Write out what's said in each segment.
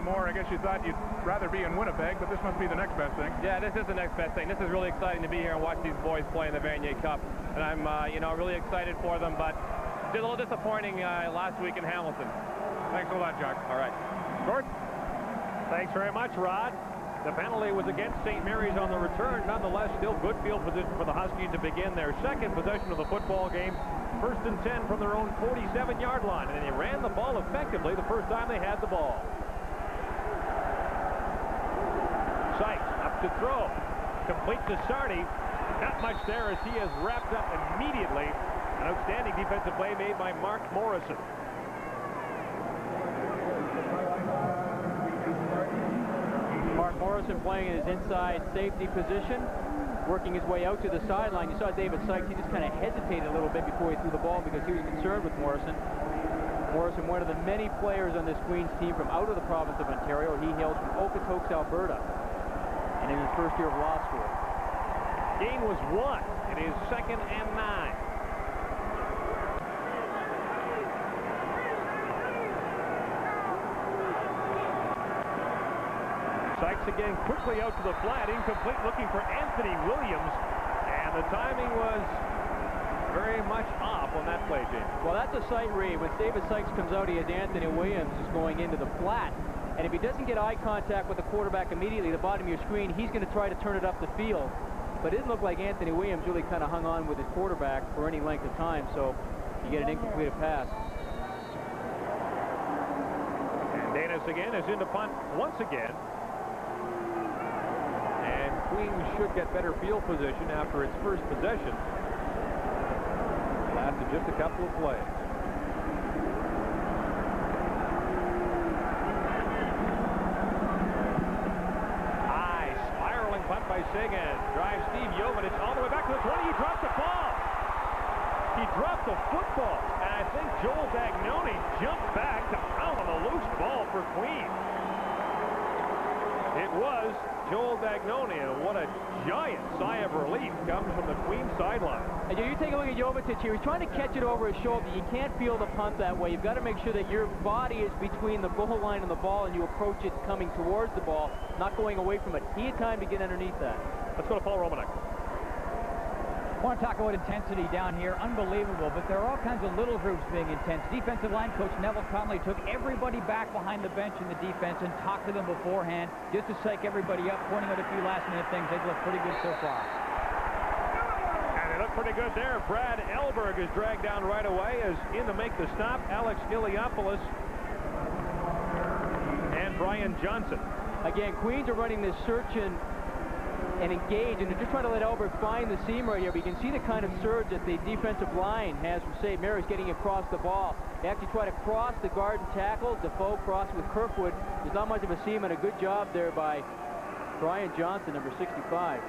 anymore. I guess you thought you'd rather be in Winnipeg, but this must be the next best thing. Yeah, this is the next best thing. This is really exciting to be here and watch these boys play in the Vanier Cup. And I'm, really excited for them, but it's a little disappointing last week in Hamilton. Thanks a lot, Jock. All right. Gord? Thanks very much, Rod. The penalty was against St. Mary's on the return. Nonetheless, still good field position for the Huskies to begin their second possession of the football game. 1st and 10 from their own 47-yard line. And they ran the ball effectively the first time they had the ball. Sykes up to throw. Complete to Sardi. Not much there as he is wrapped up immediately. An outstanding defensive play made by Mark Morrison. Mark Morrison playing in his inside safety position, working his way out to the sideline. You saw David Sykes, he just kind of hesitated a little bit before he threw the ball because he was concerned with Morrison. Morrison, one of the many players on this Queens team from out of the province of Ontario. He hails from Okotoks, Alberta, and in his first year of law school. Gain was 1. It is 2nd and 9. Sykes again quickly out to the flat, incomplete, looking for Anthony Williams, and the timing was very much off on that play, James. Well, that's a sight read. When David Sykes comes out, he has Anthony Williams is going into the flat, and if he doesn't get eye contact with the quarterback immediately, the bottom of your screen, he's going to try to turn it up the field. But it didn't look like Anthony Williams really kind of hung on with his quarterback for any length of time, so you get an incomplete pass. And Danis again is into punt once again. Queens should get better field position after its first possession. Lasted just a couple of plays. High spiraling punt by Sagan. Drives Steve Jovanic all the way back to the 20. He dropped the ball. He dropped the football. And I think Joel Dagnone jumped back to pound on the loose ball for Queens. It was Joel Dagnone, and what a giant sigh of relief comes from the Queens sideline. And you take a look at Jovanic here. He's trying to catch it over his shoulder. You can't feel the punt that way. You've got to make sure that your body is between the goal line and the ball, and you approach it coming towards the ball, not going away from it. He had time to get underneath that. Let's go to Paul Romanek. I want to talk about intensity down here. Unbelievable, but there are all kinds of little groups being intense. Defensive line coach Neville Connolly took everybody back behind the bench in the defense and talked to them beforehand just to psych everybody up, pointing out a few last-minute things. They've looked pretty good so far. And they look pretty good there. Brad Elberg is dragged down right away as in to make the stop. Alex Iliopoulos and Brian Johnson. Again, Queens are running this search and engage, and they're just trying to let Elberg find the seam right here. But you can see the kind of surge that the defensive line has from St. Mary's getting across the ball. They actually try to cross the guard and tackle. Defoe cross with Kirkwood. There's not much of a seam, and a good job there by Brian Johnson, number 65.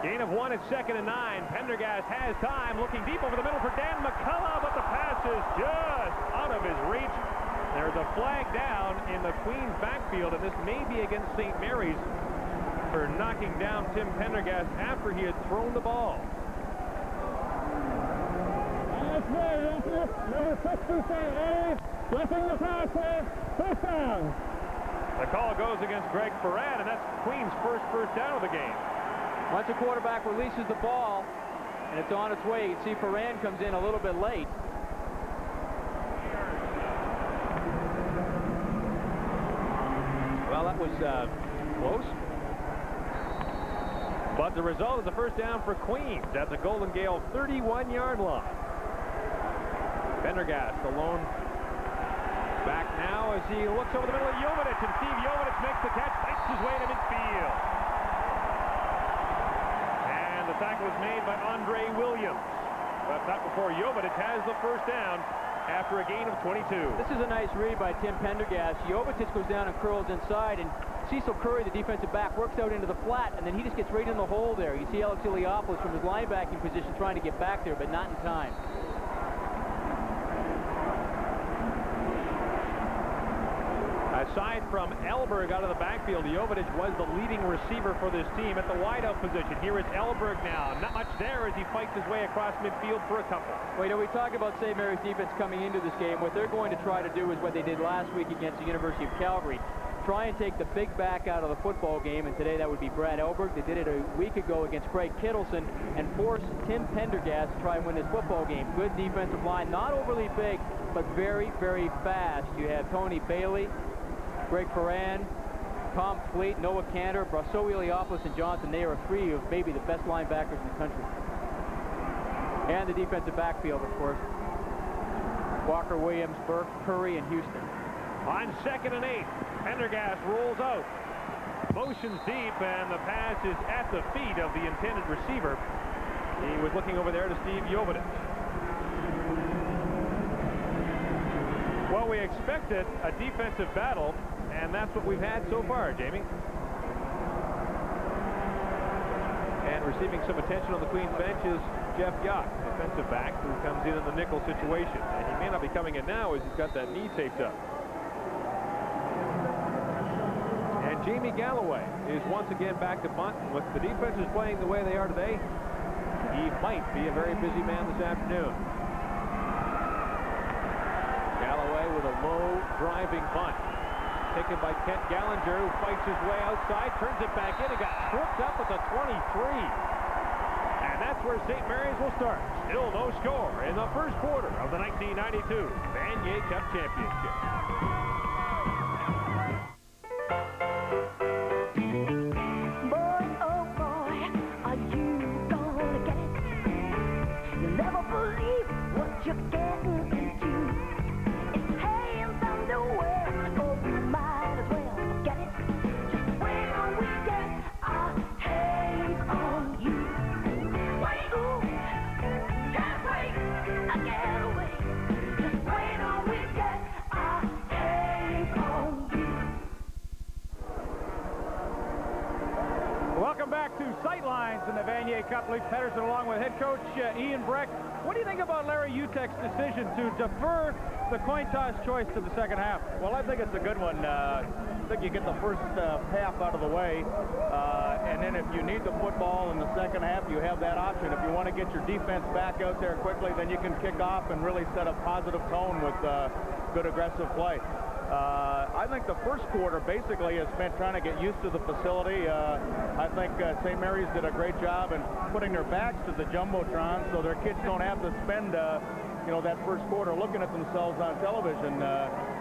Gain of 1 at 2nd and 9. Pendergast has time, looking deep over the middle for Dan McCullough, but the pass is just out of his reach. There's a flag down in the Queens backfield, and this may be against St. Mary's for knocking down Tim Pendergast after he had thrown the ball. Number 63, flipping the pass here, first down. The call goes against Greg Farad, and that's Queens' first down of the game. Once the quarterback releases the ball, and it's on its way, you can see Farad comes in a little bit late. Well, that was close. But the result is a first down for Queens at the Golden Gale 31-yard line. Pendergast alone back now as he looks over the middle of Jovanic, and Steve Jovanic makes the catch, fights his way to midfield. And the tackle is made by Andre Williams. But not before Jovanic has the first down after a gain of 22. This is a nice read by Tim Pendergast. Jovanic goes down and curls inside, and Cecil Curry, the defensive back, works out into the flat, and then he just gets right in the hole there. You see Alex Iliopoulos from his linebacking position trying to get back there, but not in time. Aside from Elberg out of the backfield, Jovanic was the leading receiver for this team at the wideout position. Here is Elberg now. Not much there as he fights his way across midfield for a couple. Well, we talk about St. Mary's defense coming into this game. What they're going to try to do is what they did last week against the University of Calgary. try and take the big back out of the football game, and today that would be Brad Elberg. They did it a week ago against Craig Kittleson and forced Tim Pendergast to try and win this football game. Good defensive line, not overly big, but very, very fast. You have Tony Bailey, Greg Ferran, Tom Fleet, Noah Cantor, Brasso Iliopoulos, and Johnson. They are three of maybe the best linebackers in the country. And the defensive backfield, of course. Walker, Williams, Burke, Curry, and Houston. On 2nd and 8, Pendergast rolls out. Motions deep, and the pass is at the feet of the intended receiver. He was looking over there to Steve Jovetic. Well, we expected a defensive battle, and that's what we've had so far, Jamie. And receiving some attention on the Queens bench is Jeff Yacht, defensive back, who comes in the nickel situation. And he may not be coming in now as he's got that knee taped up. And Jamie Galloway is once again back to punt. With the defenses playing the way they are today, he might be a very busy man this afternoon. Galloway with a low driving punt. Taken by Kent Gallinger, who fights his way outside, turns it back in, and got tripped up at the 23. And that's where St. Mary's will start. Still no score in the first quarter of the 1992 Vanier Cup Championship. Boy, oh boy, are you gonna get it? You'll never believe what you're getting into. It's hands underwear. Oh, you might as well forget it. Just wait till we get our hands on you. Wait, ooh, can't wait, I can't wait. Just wait till we get our hands on you. Welcome back to Sightlines in the Vanier Cup. Luke Pedersen along with head coach Ian Breck. What do you think about Larry Utek's decision to defer the coin toss choice to the second half? Well, I think it's a good one. I think you get the first half out of the way, and then if you need the football in the second half, you have that option. If you want to get your defense back out there quickly, then you can kick off and really set a positive tone with good aggressive play. I think the first quarter basically is spent trying to get used to the facility. I think St. Mary's did a great job in putting their backs to the Jumbotron so their kids don't have to spend that first quarter looking at themselves on television.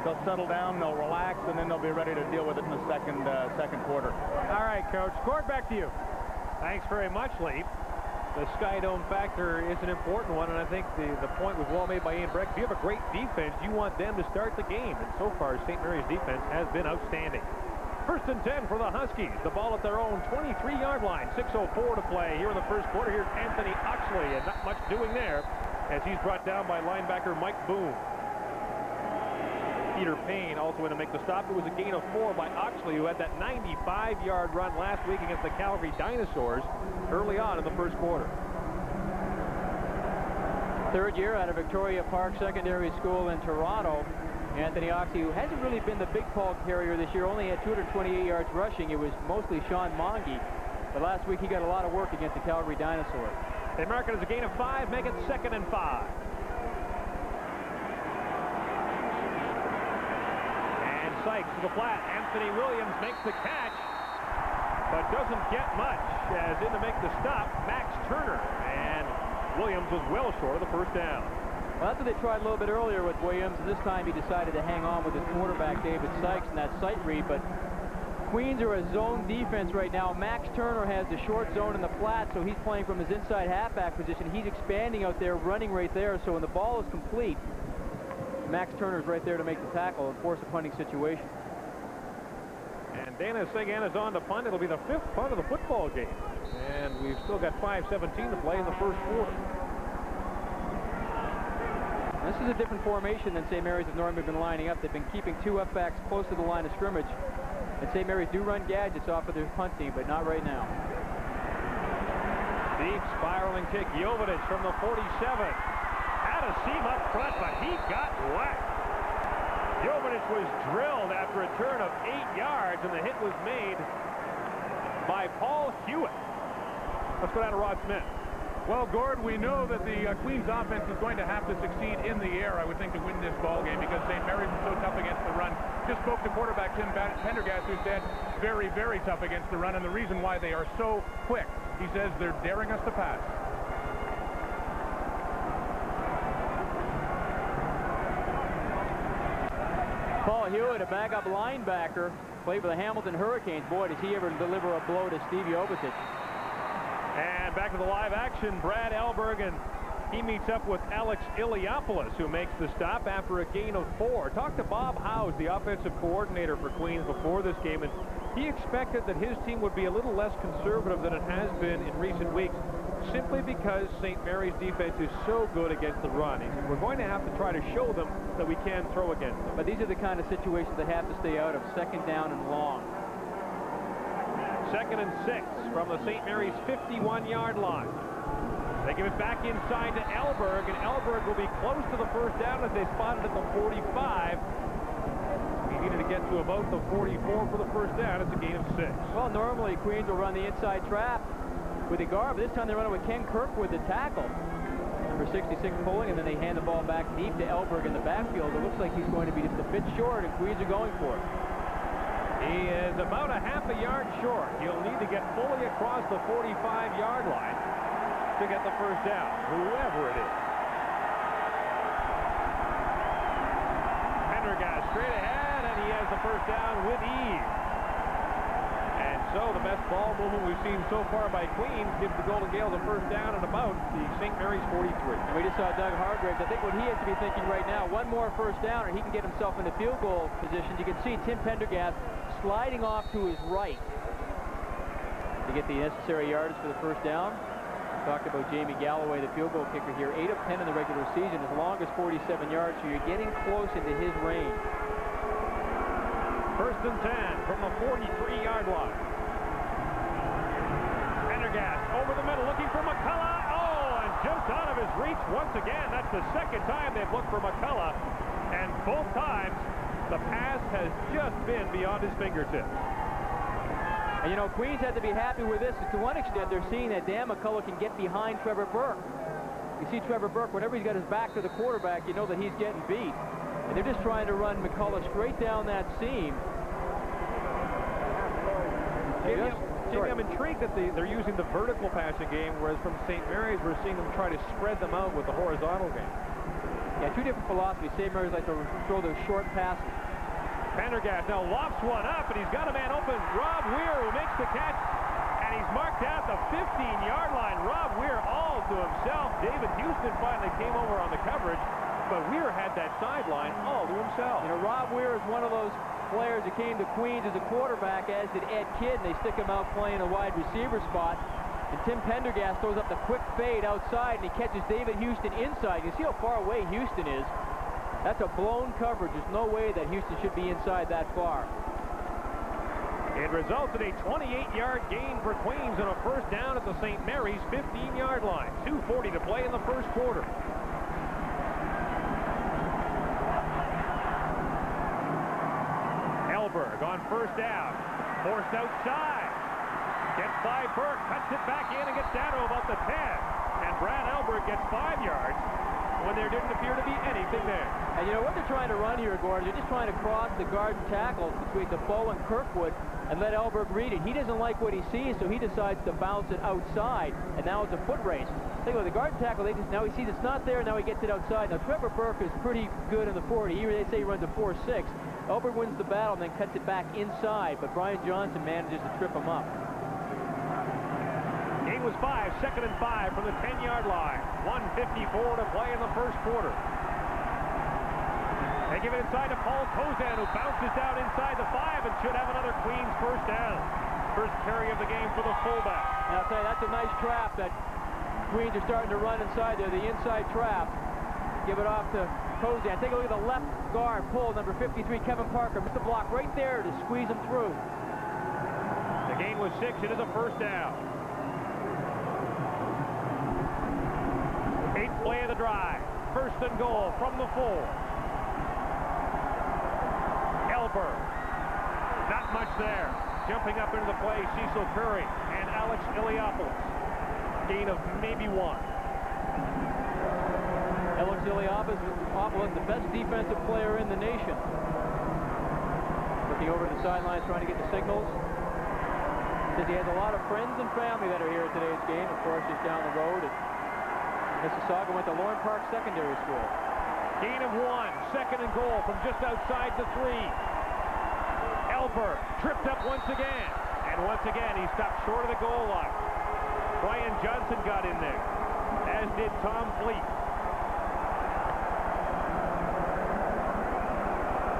They'll settle down, they'll relax, and then they'll be ready to deal with it in the second quarter. All right, Coach. Gord, back to you. Thanks very much, Lee. The Sky Dome factor is an important one, and I think the point was well made by Ian Breck. If you have a great defense, you want them to start the game, and so far St. Mary's defense has been outstanding. 1st and 10 for the Huskies. The ball at their own 23-yard line. 6:04 to play here in the first quarter. Here's Anthony Oxley, and not much doing there as he's brought down by linebacker Mike Boone. Peter Payne also in to make the stop. It was a gain of 4 by Oxley, who had that 95-yard run last week against the Calgary Dinosaurs early on in the first quarter. Third year out of Victoria Park Secondary School in Toronto. Anthony Oxley, who hasn't really been the big ball carrier this year, only had 228 yards rushing. It was mostly Sean Monge. But last week he got a lot of work against the Calgary Dinosaurs. They mark it as a gain of 5, make it 2nd and 5. And Sykes to the flat. Anthony Williams makes the catch, but doesn't get much. As in to make the stop, Max Turner. And Williams was well short of the first down. Well, that's what they tried a little bit earlier with Williams, and this time he decided to hang on with his quarterback, David Sykes, in that sight read. But Queens are a zone defense right now. Max Turner has the short zone in the flat, so he's playing from his inside halfback position. He's expanding out there, running right there. So when the ball is complete, Max Turner's right there to make the tackle and force a punting situation. And Dana Sagan is on to punt. It'll be the 5th punt of the football game. And we've still got 5:17 to play in the first quarter. This is a different formation than St. Mary's have normally been lining up. They've been keeping 2 up-backs close to the line of scrimmage. And St. Mary's do run gadgets off of their punt team, but not right now. Deep spiraling kick. Jovetic from the 47. Had a seam up front, but he got whacked. Jovetic was drilled after a turn of 8 yards, and the hit was made by Paul Hewitt. Let's go down to Rod Smith. Well, Gord, we know that the Queens offense is going to have to succeed in the air, I would think, to win this ball game because St. Mary's is so tough against the run. Just spoke to quarterback Tim Pendergast, who said very, very tough against the run, and the reason why they are so quick, he says they're daring us to pass. Paul Hewitt, a backup linebacker, played for the Hamilton Hurricanes. Boy, does he ever deliver a blow to Stevie Obitich. And back to the live action, Brad Elberg, and he meets up with Alex Iliopoulos, who makes the stop after a gain of 4. Talked to Bob Howes, the offensive coordinator for Queens, before this game, and he expected that his team would be a little less conservative than it has been in recent weeks, simply because St. Mary's defense is so good against the run. He said, we're going to have to try to show them that we can throw against them. But these are the kind of situations they have to stay out of, second down and long. 2nd and 6 from the St. Mary's 51-yard line. They give it back inside to Elberg, and Elberg will be close to the first down as they spotted at the 45. He needed to get to about the 44 for the first down. It's a gain of 6. Well, normally Queens will run the inside trap with the guard, but this time they run it with Ken Kirkwood, the tackle. Number 66 pulling, and then they hand the ball back deep to Elberg in the backfield. It looks like he's going to be just a bit short, and Queens are going for it. He is about a half a yard short. He'll need to get fully across the 45-yard line to get the first down, whoever it is. Pendergast straight ahead, and he has the first down with ease. And so the best ball movement we've seen so far by Queens gives the Golden Gaels a first down at about the St. Mary's 43. And we just saw Doug Hargraves. I think what he has to be thinking right now, one more first down, or he can get himself into field goal position. You can see Tim Pendergast sliding off to his right to get the necessary yardage for the first down. We talked about Jamie Galloway, the field goal kicker here, 8 of 10 in the regular season, as long as 47 yards, so you're getting close into his range. 1st and 10 from the 43-yard line. Pendergast over the middle, looking for McCullough. Oh, and just out of his reach once again. That's the second time they've looked for McCullough, and both times the pass has just been beyond his fingertips. And you know, Queens had to be happy with this. To one extent, they're seeing that Dan McCullough can get behind Trevor Burke. You see Trevor Burke, whenever he's got his back to the quarterback, you know that he's getting beat. And they're just trying to run McCullough straight down that seam. Jamie, I'm intrigued that they're using the vertical passing game, whereas from St. Mary's, we're seeing them try to spread them out with the horizontal game. Yeah, two different philosophies. St. Mary's like to throw those short passes. Pendergast now lofts one up, and he's got a man open. Rob Weir, who makes the catch, and he's marked out the 15-yard line. Rob Weir all to himself. David Houston finally came over on the coverage, but Weir had that sideline all to himself. You know, Rob Weir is one of those players who came to Queens as a quarterback, as did Ed Kidd, and they stick him out playing a wide receiver spot. And Tim Pendergast throws up the quick fade outside, and he catches David Houston inside. You see how far away Houston is. That's a blown coverage. There's no way that Houston should be inside that far. It results in a 28-yard gain for Queens and a first down at the St. Mary's 15-yard line. 2:40 to play in the first quarter. Elberg on first down. Forced outside. Gets by Burke. Cuts it back in and gets down to about the 10. And Brad Elberg gets 5 yards when there didn't appear to be anything there. And you know what they're trying to run here, Gordon? They're just trying to cross the guard and tackle between Defoe and Kirkwood and let Elberg read it. He doesn't like what he sees, so he decides to bounce it outside, and now it's a foot race. Think about the guard and tackle. Now he sees it's not there, now he gets it outside. Now Trevor Burke is pretty good in the 40. They say he runs a 4.6. Elberg wins the battle and then cuts it back inside, but Brian Johnson manages to trip him up. Game was 5, 2nd and 5 from the 10-yard line. 1:54 to play in the first quarter. They give it inside to Paul Kozan, who bounces down inside the 5 and should have another Queens first down. First carry of the game for the fullback. And I'll tell you, that's a nice trap that Queens are starting to run inside there, the inside trap. Give it off to Kozan. Take a look at the left guard, pull, number 53, Kevin Parker. Missed the block right there to squeeze him through. The gain was 6. It is a first down. 8th play of the drive. First and goal from the 4. Elberg. Not much there. Jumping up into the play, Cecil Curry and Alex Iliopoulos. gain of maybe 1. Alex Iliopoulos, the best defensive player in the nation. Looking over to the sidelines, trying to get the signals. Says he has a lot of friends and family that are here at today's game. Of course, just down the road at Mississauga, went to Lorne Park Secondary School. Gain of 1, 2nd and goal from just outside the 3. Elberg tripped up once again. And once again, he stopped short of the goal line. Brian Johnson got in there, as did Tom Fleet.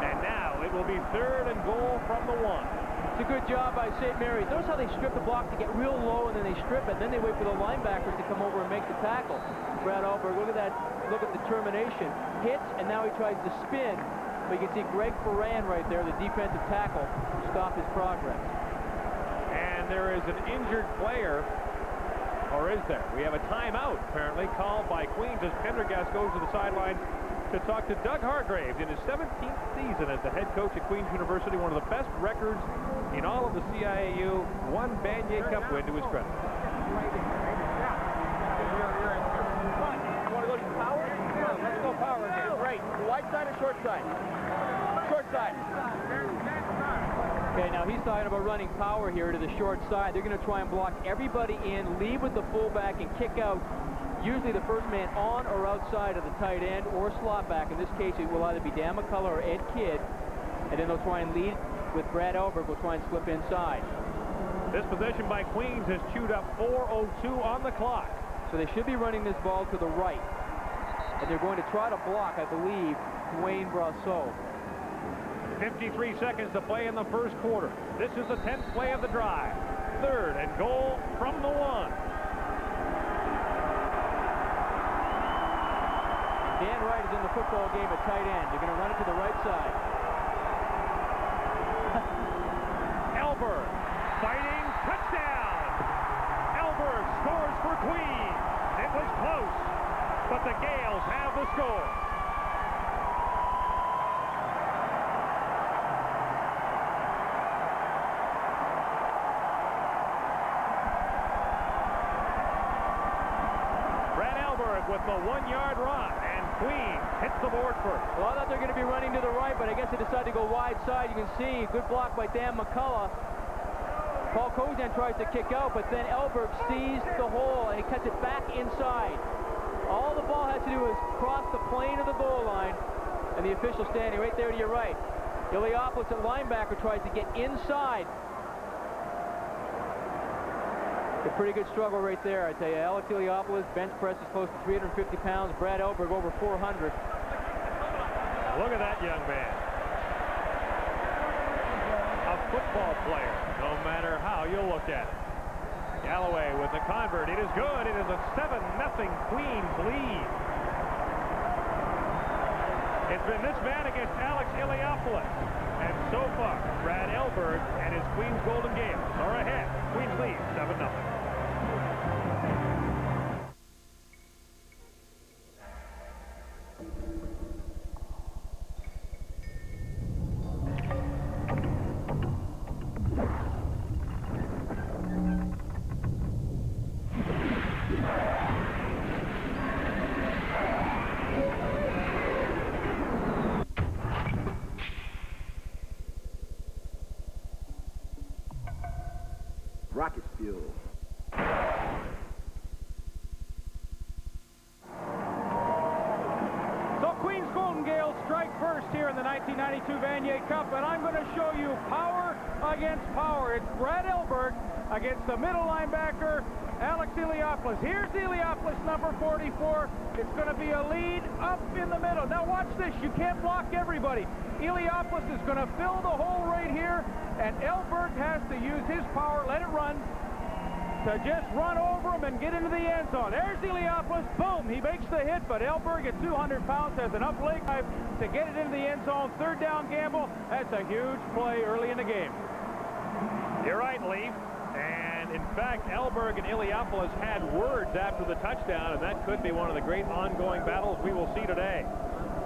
And now it will be 3rd and goal from the 1. It's a good job by St. Mary's. Notice how they strip the block to get real low, and then they strip it. Then they wait for the linebackers to come over and make the tackle. Brad Elberg, look at that. Look at determination. Hits, and now he tries to spin. But you can see Greg Ferran right there, the defensive tackle, stop his progress. And there is an injured player, or is there? We have a timeout, apparently, called by Queens as Pendergast goes to the sideline to talk to Doug Hargraves in his 17th season as the head coach at Queens University, one of the best records in all of the CIAU, one Vanier Cup win to his credit. You want to go to power? Let's go power again. Great. Wide side or short side? Short side. Okay, now he's talking about running power here to the short side. They're going to try and block everybody in, lead with the fullback, and kick out usually the first man on or outside of the tight end or slot back. In this case, it will either be Dan McCullough or Ed Kidd. And then they'll try and lead with Brad Elberg. Will try and slip inside. This possession by Queens has chewed up 4:02 on the clock. So they should be running this ball to the right. And they're going to try to block, I believe, Dwayne Brasseau. 53 seconds to play in the first quarter. This is the 10th play of the drive. 3rd and goal from the 1. Dan Wright is in the football game at tight end. They're going to run it to the right side. Elberg fighting, touchdown! Elberg scores for Queens. It was close, but the Gaels have the score. Brad Elberg with the 1-yard run, and Queens hits the board first. Well, I thought they're going to be running to the right, but I guess they decided to go wide side. You can see a good block by Dan McCullough. Paul Kozan tries to kick out, but then Elberg sees the hole, and he cuts it back inside. All the ball has to do is cross the plane of the goal line, and the official standing right there to your right. Iliopoulos at linebacker tries to get inside. A pretty good struggle right there, I tell you. Alex Iliopoulos, bench press is close to 350 pounds. Brad Elberg over 400. Look at that young man. A football player, no matter how you look at it. Galloway with the convert. It is good. It is a 7-0 Queens lead. It's been this man against Alex Iliopoulos. And so far, Brad Elberg and his Queens Golden Gaels are ahead. Queens lead 7-0. Rocket fuel. So Queens Golden Gaels strike first here in the 1992 Vanier Cup, and I'm going to show you power against power. It's Brad Elberg against the middle linebacker, Alex Iliopoulos. Here's Iliopoulos, number 44. It's going to be a lead up in the middle. Now watch this. You can't block everybody. Iliopoulos is going to fill the hole right here, and Elberg has to use his power, let it run, to just run over him and get into the end zone. There's Iliopoulos. Boom! He makes the hit, but Elberg at 200 pounds has enough leg drive to get it into the end zone. 3rd down gamble. That's a huge play early in the game. You're right, Leaf. And in fact, Elberg and Iliopoulos had words after the touchdown, and that could be one of the great ongoing battles we will see today.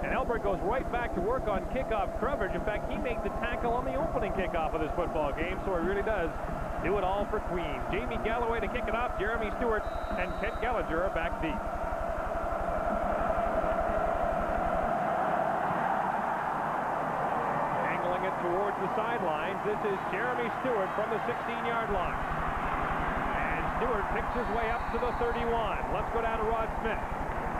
And Elberg goes right back to work on kickoff coverage. In fact, he made the tackle on the opening kickoff of this football game, so he really does do it all for Queens. Jamie Galloway to kick it off. Jeremy Stewart and Kent Gallagher are back deep. Angling it towards the sidelines. This is Jeremy Stewart from the 16-yard line. And Stewart picks his way up to the 31. Let's go down to Rod Smith.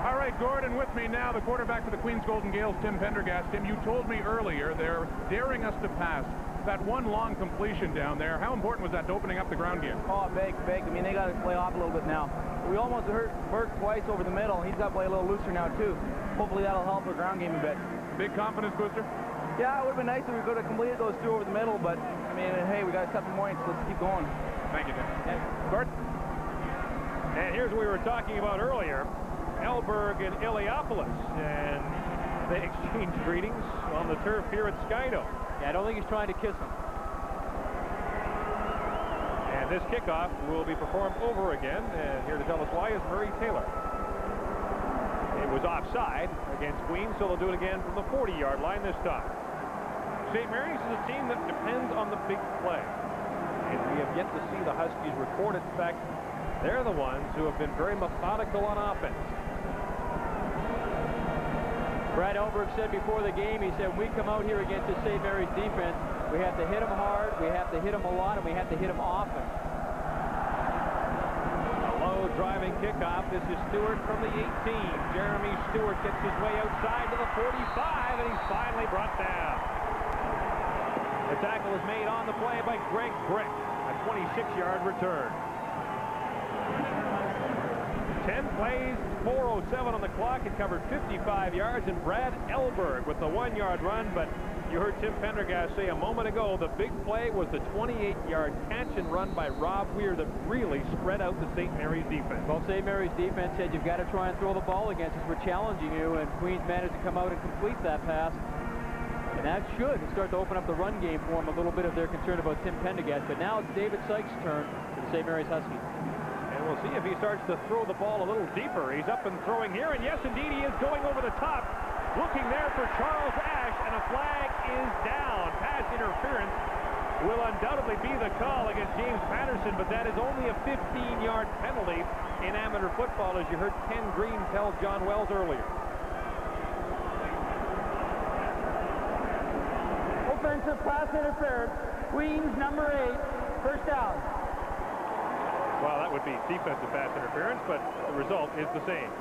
All right, Gordon, with me now, the quarterback for the Queens Golden Gaels, Tim Pendergast. Tim, you told me earlier they're daring us to pass. That one long completion down there, how important was that to opening up the ground game? Oh, big. I mean, they got to play off a little bit now. We almost hurt Burke twice over the middle. He's got to play a little looser now, too. Hopefully that'll help our ground game a bit. Big confidence booster? Yeah, it would have been nice if we could have completed those two over the middle, but, I mean, hey, we got 7 points. Let's keep going. Thank you, Tim. Yeah. Gordon? And here's what we were talking about earlier. Elberg and Iliopolis, and they exchange greetings on the turf here at Ciau. Yeah, I don't think he's trying to kiss him. And this kickoff will be performed over again, and here to tell us why is Murray Taylor. It was offside against Queens, so they'll do it again from the 40-yard line this time. St. Mary's is a team that depends on the big play, and we have yet to see the Huskies record it. In fact, they're the ones who have been very methodical on offense. Brad Elberg said before the game, he said, we come out here against the St. Mary's defense, we have to hit them hard, we have to hit them a lot, and we have to hit them often. A low driving kickoff. This is Stewart from the 18. Jeremy Stewart gets his way outside to the 45, and he's finally brought down. The tackle is made on the play by Greg Brick, a 26-yard return. 10 plays, 4:07 on the clock. It covered 55 yards, and Brad Elberg with the 1-yard run. But you heard Tim Pendergast say a moment ago the big play was the 28-yard catch and run by Rob Weir that really spread out the St. Mary's defense. Well, St. Mary's defense said you've got to try and throw the ball against us. We're challenging you, and Queens managed to come out and complete that pass. And that should start to open up the run game for him. A little bit of their concern about Tim Pendergast. But now it's David Sykes' turn for the St. Mary's Huskies. And we'll see if he starts to throw the ball a little deeper. He's up and throwing here, and yes, indeed, he is going over the top. Looking there for Charles Ash, and a flag is down. Pass interference will undoubtedly be the call against James Patterson, but that is only a 15-yard penalty in amateur football, as you heard Ken Green tell John Wells earlier. Offensive pass interference. Queens, number 8. First down. Well, that would be defensive pass interference, but the result is the same.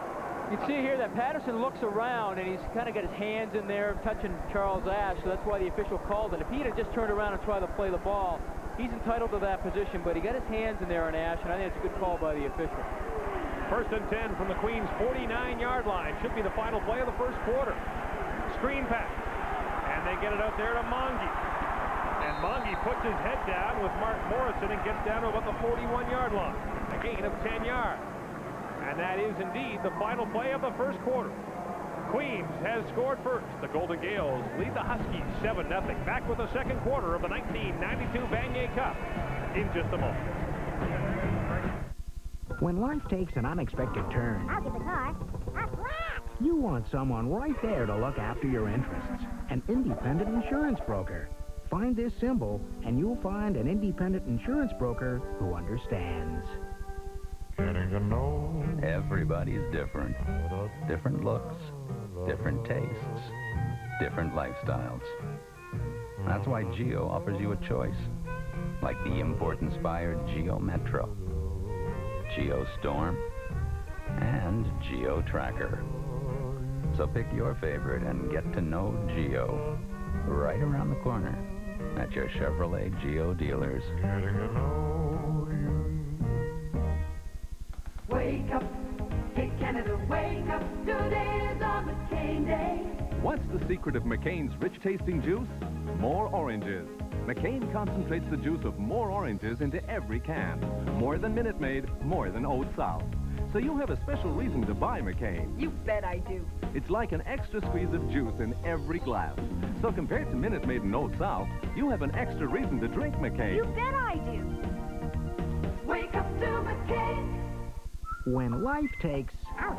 You can see here that Patterson looks around, and he's kind of got his hands in there touching Charles Ash, so that's why the official called it. If he had just turned around and tried to play the ball, he's entitled to that position, but he got his hands in there on Ash, and I think it's a good call by the official. First and 10 from the Queens' 49-yard line. Should be the final play of the first quarter. Screen pass, and they get it out there to Monge. And Monge puts his head down with Mark Morrison and gets down to about the 41-yard line. A gain of 10 yards. And that is indeed the final play of the first quarter. Queens has scored first. The Golden Gaels lead the Huskies 7-0. Back with the second quarter of the 1992 Vanier Cup in just a moment. When life takes an unexpected turn, I'll get the car. you want someone right there to look after your interests. An independent insurance broker. Find this symbol, and you'll find an independent insurance broker who understands. Getting to know. Everybody's different. Different looks, different tastes, different lifestyles. That's why Geo offers you a choice, like the import-inspired Geo Metro, Geo Storm, and Geo Tracker. So pick your favorite and get to know Geo right around the corner at your Chevrolet Geo dealers. Getting to know you. Wake up, take Canada, wake up. Today is on McCain Day. What's the secret of McCain's rich-tasting juice? More oranges. McCain concentrates the juice of more oranges into every can. More than Minute Maid, more than Old South. So you have a special reason to buy McCain. You bet I do. It's like an extra squeeze of juice in every glass. So compared to Minute Maid and Old South, you have an extra reason to drink McCain. You bet I do. Wake up to McCain. When life takes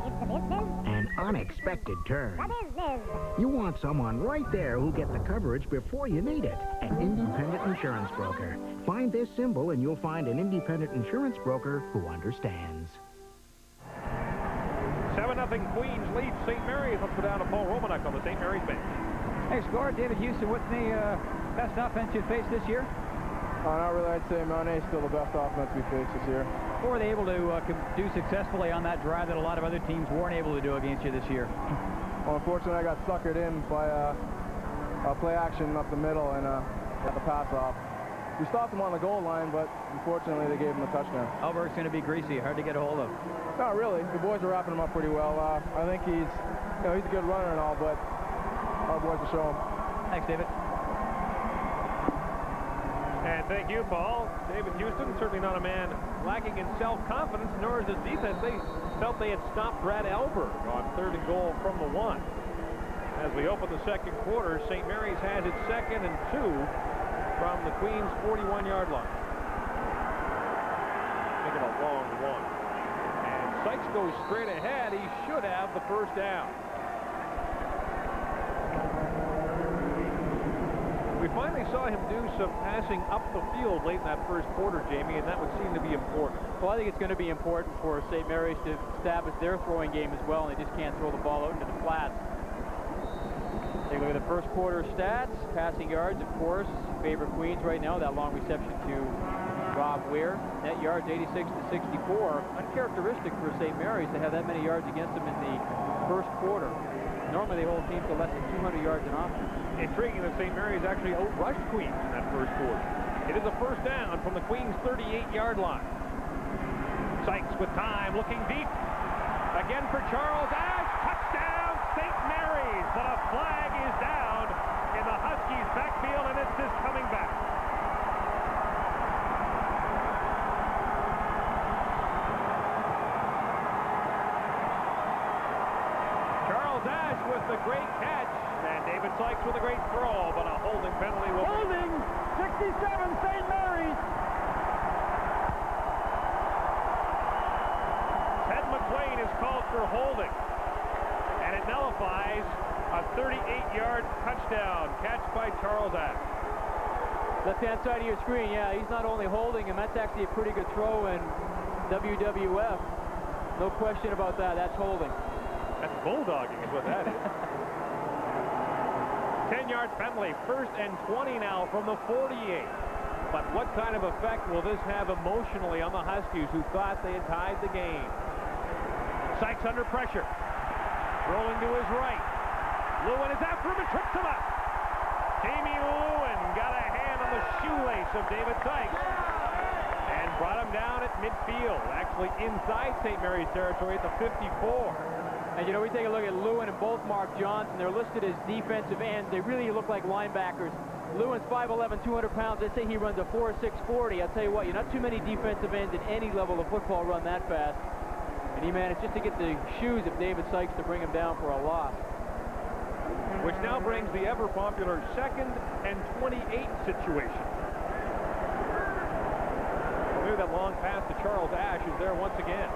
it's the business. An unexpected turn. The business. You want someone right there who'll get the coverage before you need it. An independent insurance broker. Find this symbol and you'll find an independent insurance broker who understands. 7-0 Queens leads St. Mary's. Let's go down to Paul Romanek on the St. Mary's bench. Hey, score, David Houston, what's the best offense you faced this year? Not really. I'd say Montaigne is still the best offense we faced this year. What were they able to do successfully on that drive that a lot of other teams weren't able to do against you this year? Well, unfortunately, I got suckered in by a play action up the middle and got the pass off. We stopped him on the goal line, but unfortunately, they gave him a touchdown. Alberg's going to be greasy, hard to get a hold of. Not really. The boys are wrapping him up pretty well. I think he's a good runner and all, but our boys will show him. Thanks, David. And thank you, Paul. David Houston, certainly not a man lacking in self-confidence, nor is his defense. They felt they had stopped Brad Alberg on 3rd and goal from the 1. As we open the second quarter, St. Mary's has its 2nd and 2 from the Queens' 41-yard line. Making a long one. And Sykes goes straight ahead. He should have the first down. We finally saw him do some passing up the field late in that first quarter, Jamie, and that would seem to be important. Well, I think it's going to be important for St. Mary's to establish their throwing game as well, and they just can't throw the ball out into the flats. Take a look at the first quarter stats. Passing yards, of course, favor Queens right now. That long reception to Rob Weir. Net yards 86 to 64. Uncharacteristic for St. Mary's to have that many yards against them in the first quarter. Normally they hold teams to less than 200 yards in offense. Intriguing that St. Mary's actually outrushed Queens in that first quarter. It is a first down from the Queens' 38-yard line. Sykes with time, looking deep. Again for Charles Ash. Touchdown, St. Mary's. But a flag is down in the Huskies' backfield, and it's just coming back. Charles Ash with the great catch, and David Sykes with a great throw, but a holding penalty will... Holding, 67, St. Mary's. Ted McLean is called for holding, and it nullifies a 38-yard touchdown catch by Charles Ash. Left-hand side of your screen, yeah, he's not only holding him, that's actually a pretty good throw in WWF. No question about that, that's holding. That's bulldogging is what that is. 10-yard penalty, 1st and 20 now from the 48. But what kind of effect will this have emotionally on the Huskies who thought they had tied the game? Sykes under pressure. Rolling to his right. Lewin is after him and trips him up. Jamie Lewin got a hand on the shoelace of David Sykes and brought him down at midfield, actually inside St. Mary's territory at the 54. And, you know, we take a look at Lewin and both Mark Johnson. They're listed as defensive ends. They really look like linebackers. Lewin's 5'11", 200 pounds. They say he runs a 4.6 40. I'll tell you what, you're not too many defensive ends at any level of football run that fast. And he managed just to get the shoes of David Sykes to bring him down for a loss. Which now brings the ever-popular 2nd and 28 situation. Maybe that long pass to Charles Ash is there once again.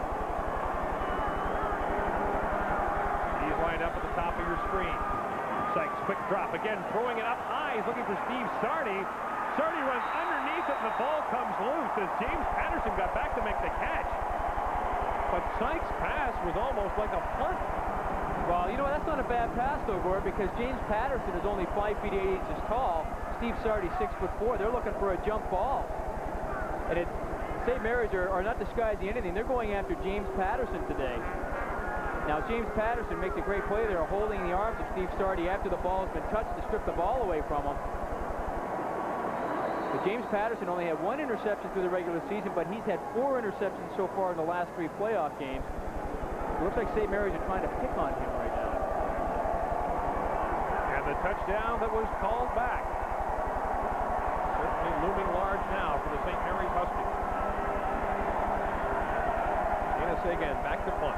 He's lined up at the top of your screen. Sykes, quick drop. Again, throwing it up high. He's looking for Steve Sardi. Sardi runs underneath it, and the ball comes loose as James Patterson got back to make the catch. But Sykes' pass was almost like a punt. Well, you know, that's not a bad pass, though, Gord, because James Patterson is only 5 feet 8 inches tall. Steve Sardi, 6'4". They're looking for a jump ball. And St. Mary's are not disguising anything. They're going after James Patterson today. Now, James Patterson makes a great play there, holding the arms of Steve Sardi after the ball has been touched to strip the ball away from him. But James Patterson only had 1 interception through the regular season, but he's had 4 interceptions so far in the last 3 playoff games. It looks like St. Mary's are trying to pick on him right now. And the touchdown that was called back. Certainly looming large now for the St. Mary's Huskies. Ina Sagan back to punt.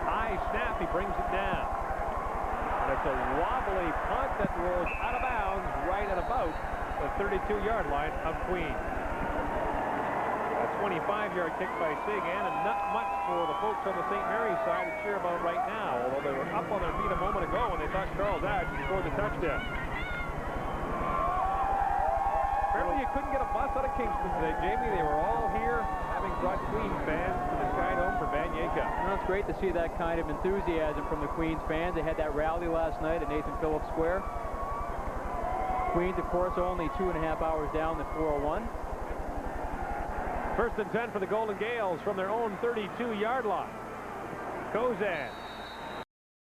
High snap, he brings it down. And it's a wobbly punt that rolls out of bounds right at about the 32-yard line of Queens. That's 25-yard kick by Sagan, and not much for the folks on the St. Mary's side to cheer about right now, although they were up on their feet a moment ago when they thought Charles Ash scored the touchdown. Apparently you couldn't get a bus out of Kingston today, Jamie. They were all here having brought Queens fans to the Sky Dome for Vanier Cup. Well, it's great to see that kind of enthusiasm from the Queens fans. They had that rally last night at Nathan Phillips Square. Queens, of course, only 2.5 hours down the 401. First and 10 for the Golden Gaels from their own 32-yard line. Kozan